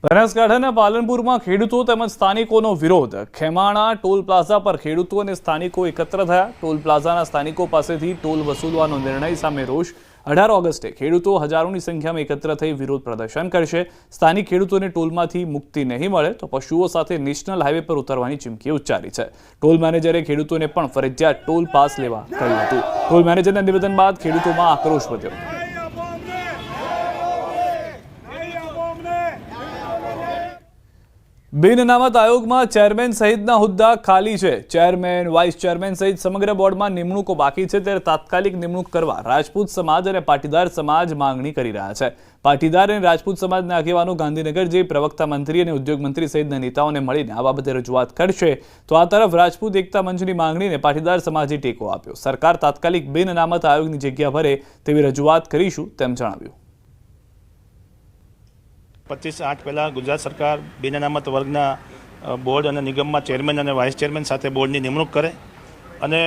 બનાસકાંઠાના પાલનપુરમાં ખેડૂતો તેમજ સ્થાનિકોનો વિરોધ। ખેમાણા ટોલ પ્લાઝા પર ખેડૂતો અને સ્થાનિકો એકત્ર થયા। ટોલ પ્લાઝાના સ્થાનિકો પાસેથી ટોલ વસૂલવાનો નિર્ણય સામે રોષ। 18 ઓગસ્ટે ખેડૂતો હજારોની સંખ્યામાં એકત્ર થઈ વિરોધ પ્રદર્શન કરશે। સ્થાનિક ખેડૂતોને ટોલમાંથી મુક્તિ નહીં મળે તો પશુઓ સાથે નેશનલ હાઈવે પર ઉતરવાની ચીમકી ઉચ્ચારી છે। ટોલ મેનેજરે ખેડૂતોને પણ ફરજિયાત ટોલ પાસ લેવા કહ્યું હતું। ટોલ મેનેજરના નિવેદન બાદ ખેડૂતોમાં આક્રોશ વધ્યો। બિન અનામત આયોગમાં ચેરમેન સહિતના હોદ્દા ખાલી છે। ચેરમેન, વાઇસ ચેરમેન સહિત સમગ્ર બોર્ડમાં નિમણૂકો બાકી છે, ત્યારે તાત્કાલિક નિમણૂક કરવા રાજપૂત સમાજ અને પાટીદાર સમાજ માંગણી કરી રહ્યા છે। પાટીદાર અને રાજપૂત સમાજના આગેવાનો ગાંધીનગર જઈ પ્રવક્તા મંત્રી અને ઉદ્યોગ મંત્રી સહિતના નેતાઓને મળીને આ બાબતે રજૂઆત કરશે, તો આ તરફ રાજપૂત એકતા મંચની માંગણીને પાટીદાર સમાજે ટેકો આપ્યો। સરકાર તાત્કાલિક બિન અનામત આયોગની જગ્યા ભરે તેવી રજૂઆત કરીશું તેમ જણાવ્યું। 25/8 પહેલાં ગુજરાત સરકાર બિન અનામત વર્ગના બોર્ડ અને નિગમમાં ચેરમેન અને વાઇસ ચેરમેન સાથે બોર્ડની નિમણૂક કરે અને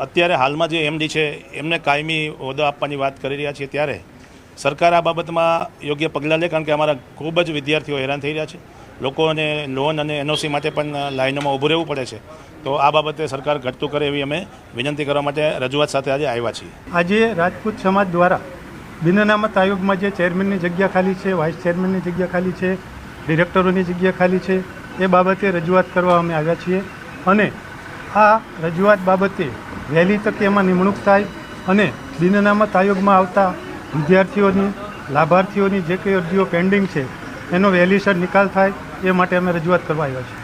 અત્યારે હાલમાં જે એમડી છે એમને કાયમી હોદ્દો આપવાની વાત કરી રહ્યા છીએ, ત્યારે સરકાર આ બાબતમાં યોગ્ય પગલાં લે, કારણ કે અમારા ખૂબ જ વિદ્યાર્થીઓ હેરાન થઈ રહ્યા છે। લોકોને લોન અને એનઓસી માટે પણ લાઇનોમાં ઊભું રહેવું પડે છે, તો આ બાબતે સરકાર ઘટતું કરે એવી અમે વિનંતી કરવા માટે રજૂઆત સાથે આજે આવ્યા છીએ। આજે રાજપૂત સમાજ દ્વારા બિન અનામત આયોગમાં જે ચેરમેનની જગ્યા ખાલી છે, વાઇસ ચેરમેનની જગ્યા ખાલી છે, ડિરેક્ટરોની જગ્યા ખાલી છે, એ બાબતે રજૂઆત કરવા અમે આવ્યા છીએ અને આ રજૂઆત બાબતે વહેલી તકે એમાં નિમણૂક થાય અને બિન અનામત આયોગમાં આવતા વિદ્યાર્થીઓની, લાભાર્થીઓની જે કંઈ અરજીઓ પેન્ડિંગ છે એનો વહેલીસર નિકાલ થાય એ માટે અમે રજૂઆત કરવા આવ્યા છીએ।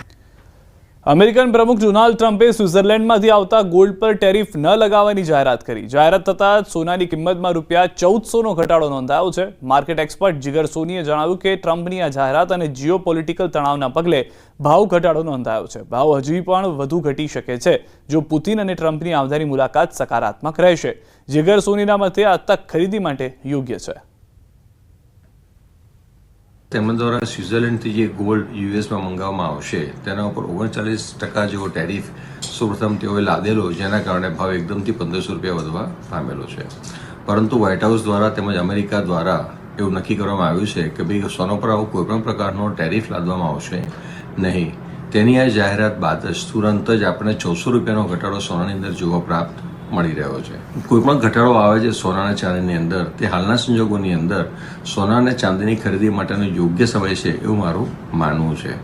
અમેરિકન પ્રમુખ ડોનાલ્ડ ટ્રમ્પે સ્વિટ્ઝરલેન્ડમાંથી આવતા ગોલ્ડ પર ટેરિફ ન લગાવવાની જાહેરાત કરી। જાહેરાત થતાં સોનાની કિંમતમાં ₹1400નો ઘટાડો નોંધાયો છે। માર્કેટ એક્સપર્ટ જીગર સોનીએ જણાવ્યું કે ટ્રમ્પની આ જાહેરાત અને જીઓપોલિટિકલ તણાવના પગલે ભાવ ઘટાડો નોંધાયો છે। ભાવ હજી પણ વધુ ઘટી શકે છે જો પુતિન અને ટ્રમ્પની આવનારી મુલાકાત સકારાત્મક રહેશે। જીગર સોનીના મતે આ તક ખરીદી માટે યોગ્ય છે। તેમના દ્વારા સ્વિટ્ઝરલેન્ડથી જે ગોલ્ડ યુએસમાં મંગાવવામાં આવશે તેના ઉપર 39% જેવો ટેરિફ સૌપ્રથમ તેઓએ લાદેલો, જેના કારણે ભાવ એકદમથી ₹1500 વધવા પામેલો છે। પરંતુ વ્હાઇટ હાઉસ દ્વારા તેમજ અમેરિકા દ્વારા એવું નક્કી કરવામાં આવ્યું છે કે ભાઈ સોના પર આવો કોઈપણ પ્રકારનો ટેરિફ લાદવામાં આવશે નહીં। તેની આ જાહેરાત બાદ જ તુરંત જ આપણે ₹1400નો ઘટાડો સોનાની અંદર જોવા પ્રાપ્ત મળી રહ્યો છે। કોઈ પણ ઘટાડો આવે છે સોના અને ચાંદીની અંદર, તે હાલના સંજોગોની અંદર સોના અને ચાંદીની ખરીદી માટેનો યોગ્ય સમય છે એવું મારું માનવું છે।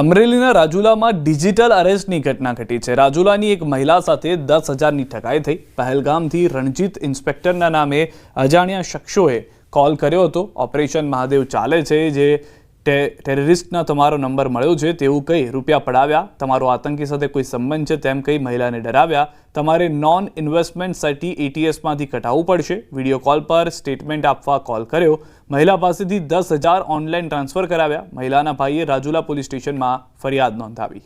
અમરેલીના રાજુલામાં ડિજિટલ અરેસ્ટની ઘટના ઘટી છે। રાજુલાની એક મહિલા સાથે 10,000ની ઠગાઈ થઈ। પહેલગામથી રણજીત ઇન્સ્પેક્ટરના નામે અજાણ્યા શખ્સોએ કોલ કર્યો હતો। ઓપરેશન મહાદેવ ચાલે છે, જે ટેરરિસ્ટના તમારો નંબર મળ્યો છે તેવું કહી રૂપિયા પડાવ્યા। તમારો આતંકી સાથે કોઈ સંબંધ છે તેમ કહી મહિલાને ડરાવ્યા। તમારે નોન ઇન્વેસ્ટમેન્ટ સર્ટી એટીએસમાંથી કઢાવવું પડશે। વિડીયો કોલ પર સ્ટેટમેન્ટ આપવા કોલ કર્યો। મહિલા પાસેથી 10,000 ઓનલાઈન ટ્રાન્સફર કરાવ્યા। મહિલાના ભાઈએ રાજુલા પોલીસ સ્ટેશનમાં ફરિયાદ નોંધાવી।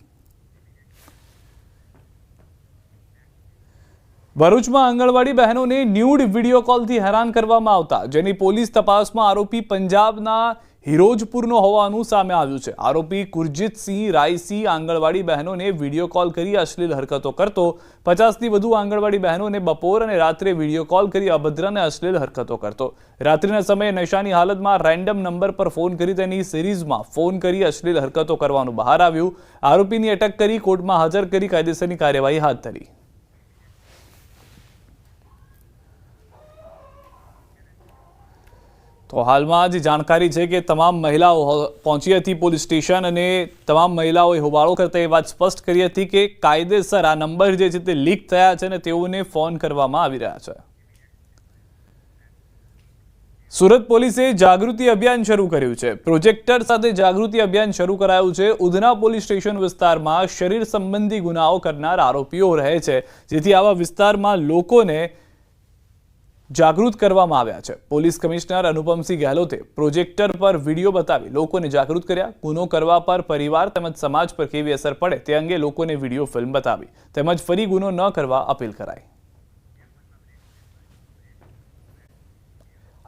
ભરૂચમાં આંગણવાડી બહેનોને ન્યૂડ વિડીયો કોલથી હેરાન કરવામાં આવતા જેની પોલીસ તપાસમાં આરોપી પંજાબના હિરોજપુરનો હોવાનું સામે આવ્યું છે। આરોપી કુરજીતસિંહ રાયસિંહ આંગણવાડી બહેનોને વિડીયો કોલ કરી અશ્લીલ હરકતો કરતો। 50થી વધુ આંગણવાડી બહેનોને બપોર અને રાત્રે વિડીયો કોલ કરી અભદ્ર અને અશ્લીલ હરકતો કરતો। રાત્રિના સમયે નશાની હાલતમાં રેન્ડમ નંબર પર ફોન કરી તેની સિરીઝમાં ફોન કરી અશ્લીલ હરકતો કરવાનું બહાર આવ્યું। આરોપીની અટક કરી કોર્ટમાં હાજર કરી કાયદેસરની કાર્યવાહી હાથ ધરી। તો હાલમાં જ જાણકારી છે કે તમામ મહિલાઓ પહોંચી હતી પોલીસ સ્ટેશન અને તમામ મહિલાઓએ હોબાળો કરતા એ વાત સ્પષ્ટ કરી હતી કે કાયદેસર આ નંબર જે છે તે લીક થયા છે અને તેઓને ફોન કરવામાં આવી રહ્યા છે। સુરત પોલીસે જાગૃતિ અભિયાન શરૂ કર્યું છે। પ્રોજેક્ટર સાથે જાગૃતિ અભિયાન શરૂ કરાયું છે। ઉધના પોલીસ સ્ટેશન વિસ્તારમાં શરીર સંબંધી ગુનાઓ કરનાર આરોપીઓ રહે છે, જેથી આવા વિસ્તારમાં લોકોને જાગૃત કરવામાં આવ્યા છે। પોલીસ કમિશનર અનુપમસિંહ ગેહલોતે પ્રોજેક્ટર પર વિડીયો બતાવી લોકોને જાગૃત કર્યા। ગુનો કરવા પર પરિવાર તેમજ સમાજ પર કેવી અસર પડે તે અંગે લોકોને વિડીયો ફિલ્મ બતાવી તેમજ ફરી ગુનો ન કરવા અપીલ કરાઈ।